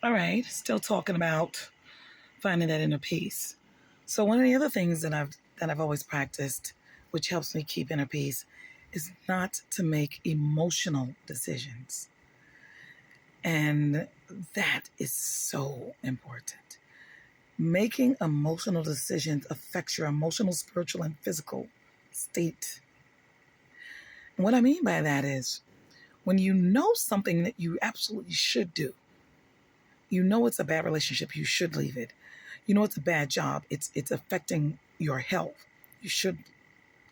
All right, still talking about finding that inner peace. So one of the other things that I've always practiced, which helps me keep inner peace, is not to make emotional decisions. And that is so important. Making emotional decisions affects your emotional, spiritual, and physical state. And what I mean by that is when you know something that you absolutely should do, you know it's a bad relationship, you should leave it. You know it's a bad job, it's affecting your health, you should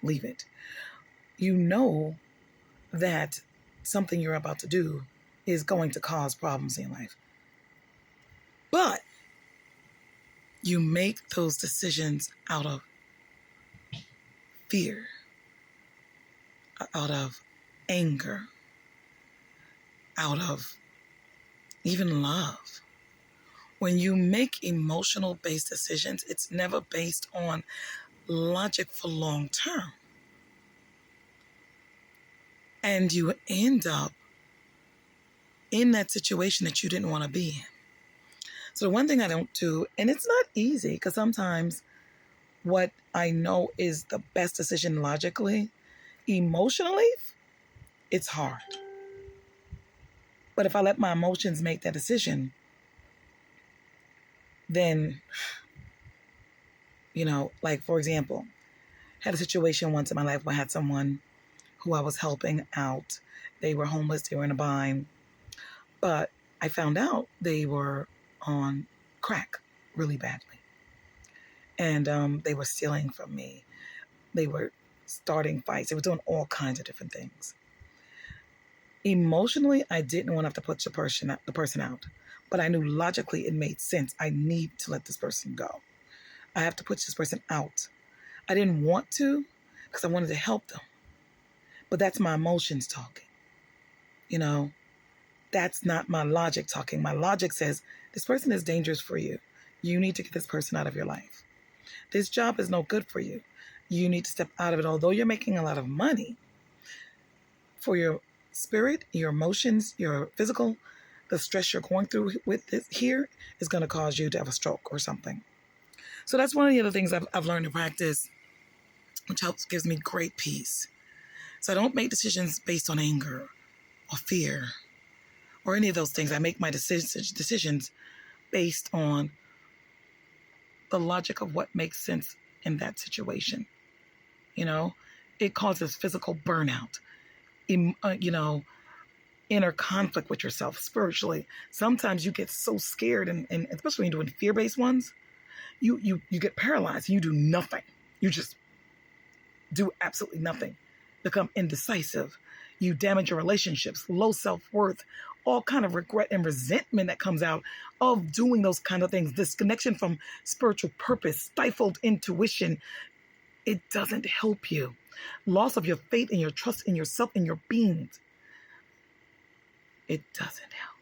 leave it. You know that something you're about to do is going to cause problems in life. But you make those decisions out of fear, out of anger, out of even love. When you make emotional based decisions, it's never based on logic for long term. And you end up in that situation that you didn't want to be in. So the one thing I don't do, and it's not easy because sometimes what I know is the best decision logically, emotionally, it's hard. But if I let my emotions make that decision, then, like for example, I had a situation once in my life where I had someone who I was helping out. They were homeless, they were in a bind, but I found out they were on crack really badly. And they were stealing from me. They were starting fights. They were doing all kinds of different things. Emotionally, I didn't want to have to put the person out. But I knew logically it made sense. I need to let this person go. I have to put this person out. I didn't want to because I wanted to help them. But that's my emotions talking. That's not my logic talking. My logic says, this person is dangerous for you. You need to get this person out of your life. This job is no good for you. You need to step out of it. Although you're making a lot of money, for your spirit, your emotions, your physical, the stress you're going through with this here is going to cause you to have a stroke or something. So that's one of the other things I've learned to practice, which gives me great peace. So I don't make decisions based on anger or fear or any of those things. I make my decisions based on the logic of what makes sense in that situation. It causes physical burnout, inner conflict with yourself spiritually. Sometimes you get so scared, and especially when you're doing fear-based ones, you get paralyzed. You do nothing. You just do absolutely nothing. Become indecisive. You damage your relationships, low self-worth, all kind of regret and resentment that comes out of doing those kind of things. Disconnection from spiritual purpose, stifled intuition. It doesn't help you. Loss of your faith and your trust in yourself and your being. It doesn't help.